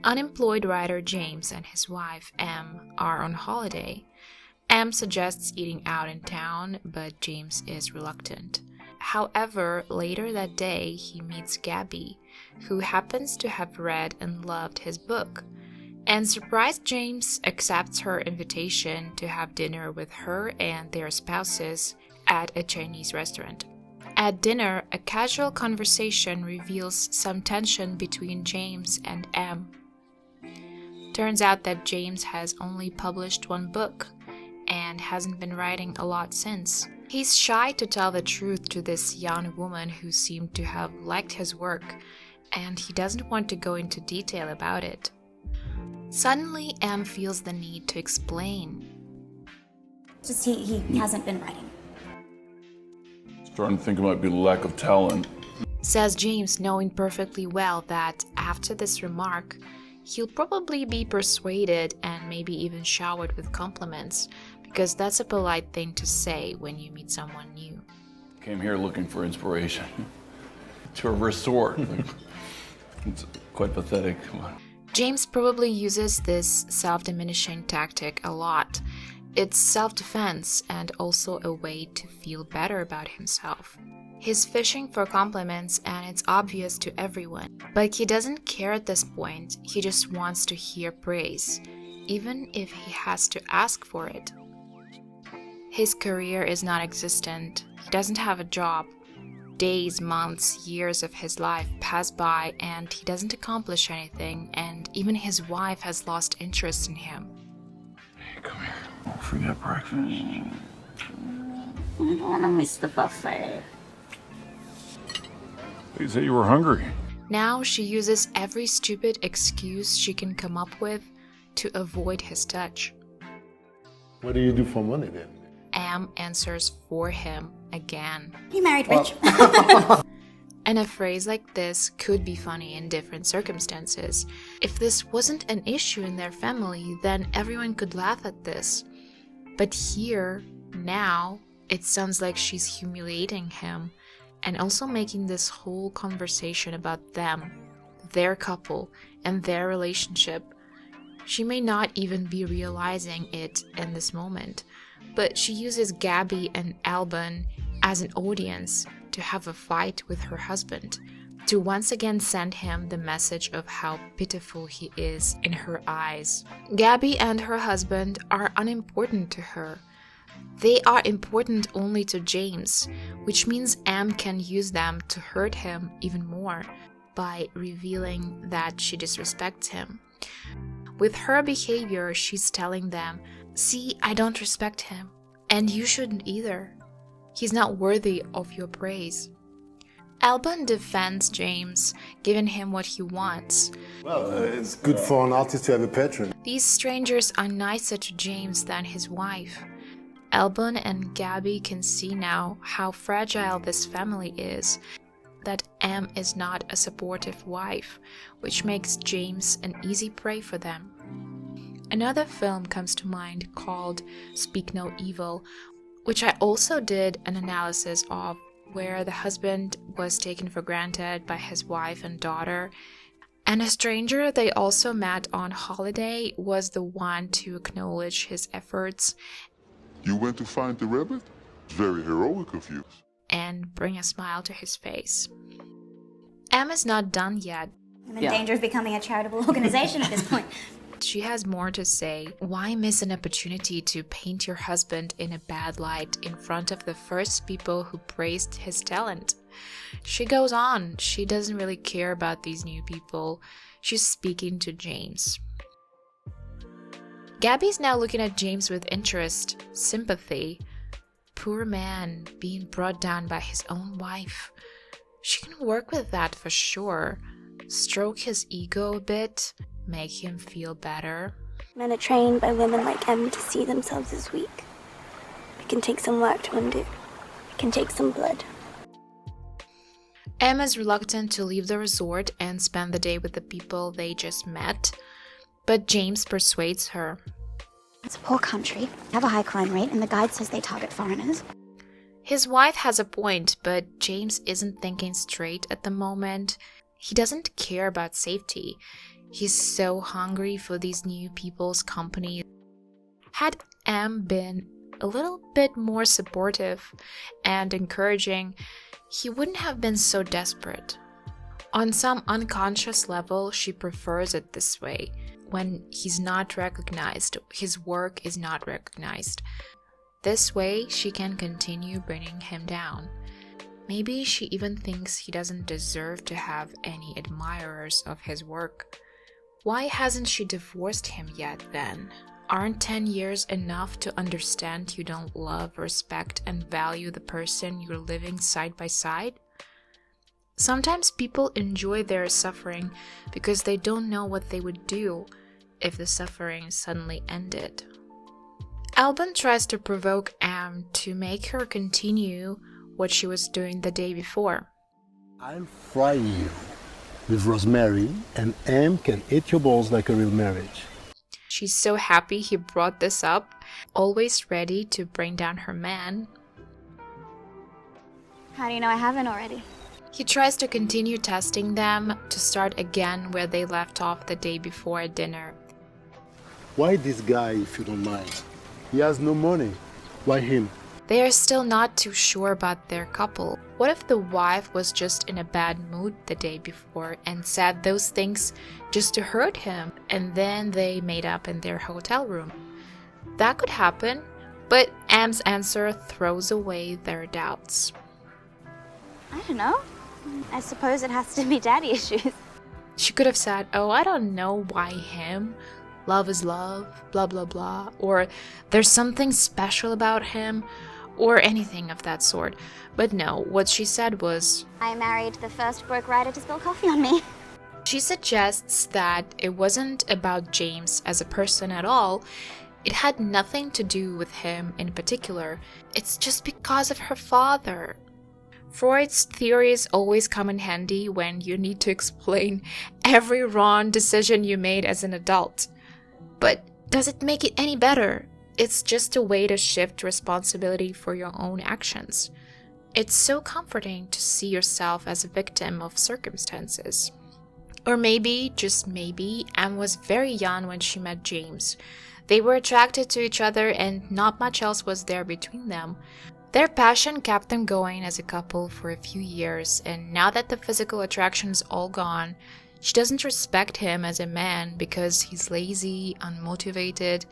Unemployed writer James and his wife Em are on holiday. Em suggests eating out in town, but James is reluctant. However, later that day he meets Gabi, who happens to have read and loved his book. And surprised James accepts her invitation to have dinner with her and their spouses at a Chinese restaurant. At dinner, a casual conversation reveals some tension between James and Em. Turns out that James has only published one book and hasn't been writing a lot since. He's shy to tell the truth to this young woman who seemed to have liked his work, and he doesn't want to go into detail about it. Suddenly, Em feels the need to explain. Just he hasn't been writing. Starting to think it might be lack of talent. Says James, knowing perfectly well that after this remark, he'll probably be persuaded and maybe even showered with compliments, because that's a polite thing to say when you meet someone new. Came here looking for inspiration. To a resort. It's quite pathetic. James probably uses this self-diminishing tactic a lot. It's self-defense and also a way to feel better about himself. He's fishing for compliments and it's obvious to everyone. But he doesn't care at this point, he just wants to hear praise, even if he has to ask for it. His career is non-existent, he doesn't have a job. Days, months, years of his life pass by and he doesn't accomplish anything, and even his wife has lost interest in him. Hey, come here. Don't forget breakfast. I don't want to miss the buffet. You said you were hungry. Now she uses every stupid excuse she can come up with to avoid his touch. What do you do for money then? Em answers for him again. You married rich. And a phrase like this could be funny in different circumstances. If this wasn't an issue in their family, then everyone could laugh at this. But here, now, it sounds like she's humiliating him and also making this whole conversation about them, their couple, and their relationship. She may not even be realizing it in this moment, but she uses Gabi and Albon as an audience to have a fight with her husband, to once again send him the message of how pitiful he is in her eyes. Gabi and her husband are unimportant to her. They are important only to James, which means Em can use them to hurt him even more by revealing that she disrespects him. With her behavior, she's telling them, "See, I don't respect him, and you shouldn't either. He's not worthy of your praise." Albon defends James, giving him what he wants. Well, it's good for an artist to have a patron. These strangers are nicer to James than his wife. Albon and Gabi can see now how fragile this family is, that Em is not a supportive wife, which makes James an easy prey for them. Another film comes to mind called Speak No Evil, which I also did an analysis of, where the husband was taken for granted by his wife and daughter, and a stranger they also met on holiday was the one to acknowledge his efforts. You went to find the rabbit? Very heroic of you. And bring a smile to his face. Em is not done yet. I'm in danger of becoming a charitable organization at this point. She has more to say. Why miss an opportunity to paint your husband in a bad light in front of the first people who praised his talent? She goes on. She doesn't really care about these new people. She's speaking to James. Gabi's now looking at James with interest, sympathy. Poor man, being brought down by his own wife. She can work with that for sure. Stroke his ego a bit, make him feel better. Men are trained by women like Em to see themselves as weak. It can take some work to undo. It can take some blood. Em is reluctant to leave the resort and spend the day with the people they just met, but James persuades her. It's a poor country, have a high crime rate, and the guide says they target foreigners. His wife has a point, but James isn't thinking straight at the moment. He doesn't care about safety. He's so hungry for these new people's company. Had Am been a little bit more supportive and encouraging, he wouldn't have been so desperate. On some unconscious level, she prefers it this way. When he's not recognized, his work is not recognized. This way, she can continue bringing him down. Maybe she even thinks he doesn't deserve to have any admirers of his work. Why hasn't she divorced him yet then? Aren't 10 years enough to understand you don't love, respect, and value the person you're living side by side? Sometimes people enjoy their suffering because they don't know what they would do if the suffering suddenly ended. Albon tries to provoke Am to make her continue what she was doing the day before. I'll fry you with rosemary, and Am can eat your balls like a real marriage. She's so happy he brought this up, always ready to bring down her man. How do you know I haven't already? He tries to continue testing them to start again where they left off the day before at dinner. Why this guy, if you don't mind? He has no money. Why him? They are still not too sure about their couple. What if the wife was just in a bad mood the day before and said those things just to hurt him, and then they made up in their hotel room? That could happen, but Am's answer throws away their doubts. I don't know. I suppose it has to be daddy issues. She could have said, "Oh, I don't know why him. Love is love, blah blah blah," or "there's something special about him," or anything of that sort. But no, what she said was, I married the first broke writer to spill coffee on me. she suggests that it wasn't about James as a person at all. It had nothing to do with him in particular. It's just because of her father. Freud's theories always come in handy when you need to explain every wrong decision you made as an adult. But does it make it any better? It's just a way to shift responsibility for your own actions. It's so comforting to see yourself as a victim of circumstances. Or maybe, just maybe, Am was very young when she met James. They were attracted to each other and not much else was there between them. Their passion kept them going as a couple for a few years, and now that the physical attraction is all gone, she doesn't respect him as a man because he's lazy, unmotivated,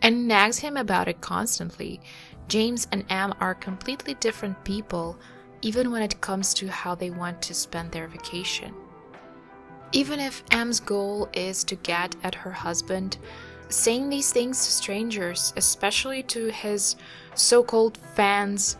and nags him about it constantly. James and Am are completely different people, even when it comes to how they want to spend their vacation. Even if Am's goal is to get at her husband, saying these things to strangers, especially to his so-called fans,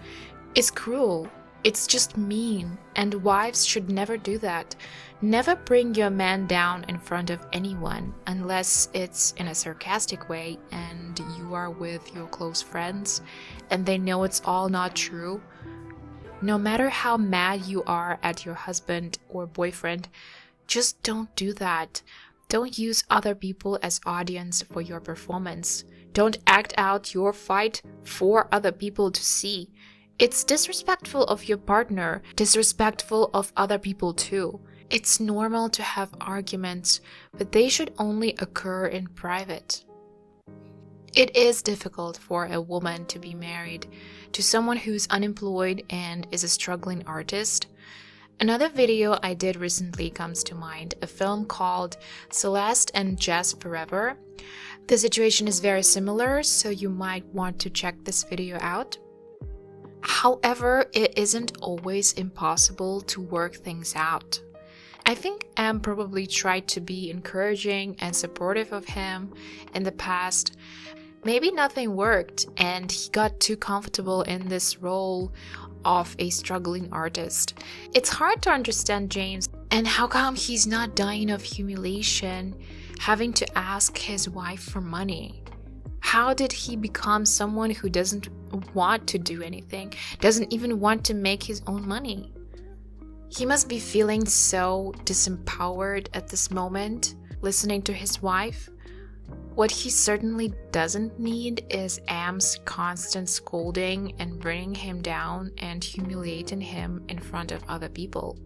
is cruel. It's just mean, and wives should never do that. Never bring your man down in front of anyone, unless it's in a sarcastic way and you are with your close friends and they know it's all not true. No matter how mad you are at your husband or boyfriend, just don't do that. Don't use other people as audience for your performance. Don't act out your fight for other people to see. It's disrespectful of your partner, disrespectful of other people too. It's normal to have arguments, but they should only occur in private. It is difficult for a woman to be married to someone who's unemployed and is a struggling artist. Another video I did recently comes to mind, a film called Celeste and Jazz Forever. The situation is very similar, so you might want to check this video out. However, it isn't always impossible to work things out. I think Am probably tried to be encouraging and supportive of him in the past. Maybe nothing worked and he got too comfortable in this role of a struggling artist. It's hard to understand James and how come he's not dying of humiliation, having to ask his wife for money. How did he become someone who doesn't want to do anything, doesn't even want to make his own money? He must be feeling so disempowered at this moment, listening to his wife. What he certainly doesn't need is Am's constant scolding and bringing him down and humiliating him in front of other people.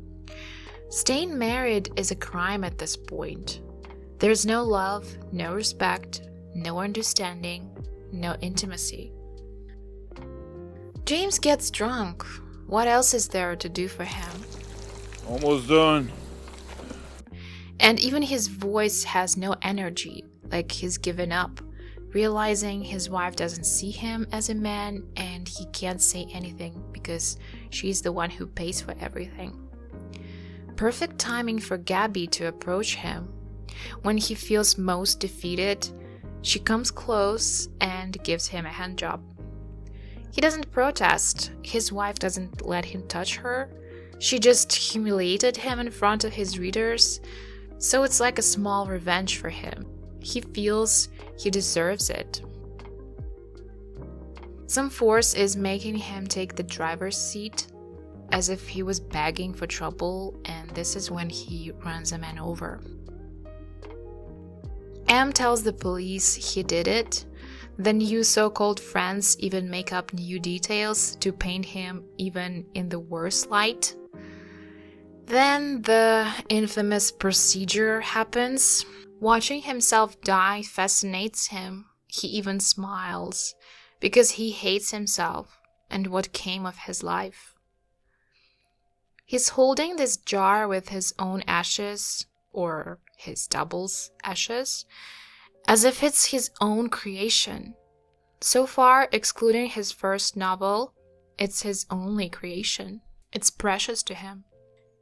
Staying married is a crime at this point. There's no love, no respect, no understanding, no intimacy. James gets drunk. What else is there to do for him? Almost done. And even his voice has no energy, like he's given up, realizing his wife doesn't see him as a man and he can't say anything because she's the one who pays for everything. Perfect timing for Gabi to approach him. When he feels most defeated, she comes close and gives him a handjob. He doesn't protest. His wife doesn't let him touch her. She just humiliated him in front of his readers, so it's like a small revenge for him. He feels he deserves it. Some force is making him take the driver's seat, as if he was begging for trouble, and this is when he runs a man over. Am tells the police he did it. The new so-called friends even make up new details to paint him even in the worst light. Then the infamous procedure happens. Watching himself die fascinates him. He even smiles because he hates himself and what came of his life. He's holding this jar with his own ashes, or his double's ashes, as if it's his own creation. So far, excluding his first novel, it's his only creation. It's precious to him.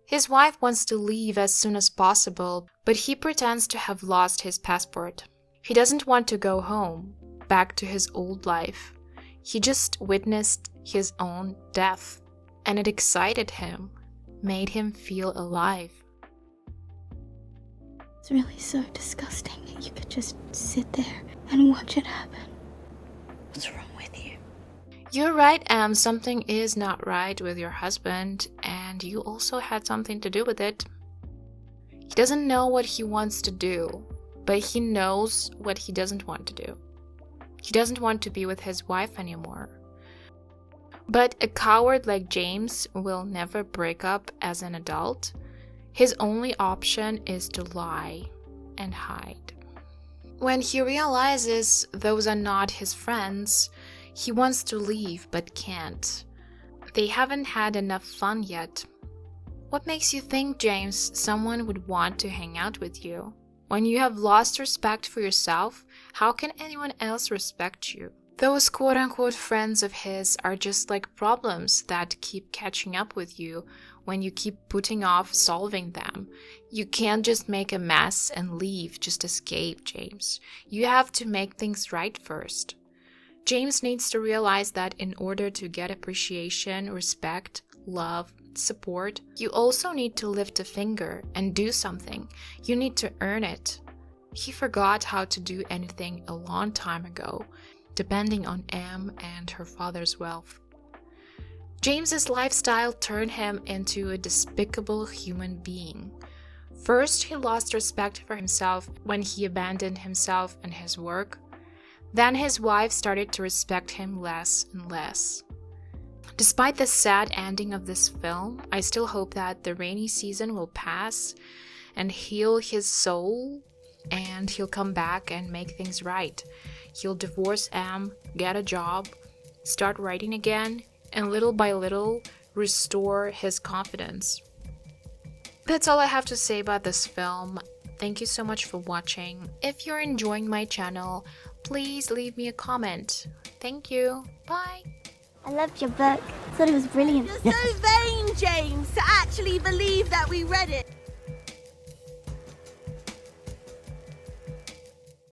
His wife wants to leave as soon as possible, but he pretends to have lost his passport. He doesn't want to go home, back to his old life. He just witnessed his own death, and it excited him, made him feel alive. It's really so disgusting that you could just sit there and watch it happen. What's wrong with you? You're right, Em. Something is not right with your husband, and you also had something to do with it. He doesn't know what he wants to do, but he knows what he doesn't want to do. He doesn't want to be with his wife anymore. But a coward like James will never break up as an adult. His only option is to lie and hide. When he realizes those are not his friends, he wants to leave but can't. They haven't had enough fun yet. What makes you think, James, someone would want to hang out with you? When you have lost respect for yourself, how can anyone else respect you? Those quote-unquote friends of his are just like problems that keep catching up with you when you keep putting off solving them. You can't just make a mess and leave, just escape, James. You have to make things right first. James needs to realize that in order to get appreciation, respect, love, support, you also need to lift a finger and do something. You need to earn it. He forgot how to do anything a long time ago, depending on Em and her father's wealth. James's lifestyle turned him into a despicable human being. First, he lost respect for himself when he abandoned himself and his work. Then his wife started to respect him less and less. Despite the sad ending of this film, I still hope that the rainy season will pass and heal his soul, and he'll come back and make things right. He'll divorce Em, get a job, start writing again, and little by little restore his confidence. That's all I have to say about this film. Thank you so much for watching. If you're enjoying my channel, please leave me a comment. Thank you. Bye. I loved your book. I thought it was brilliant. You're so vain, James, to actually believe that we read it.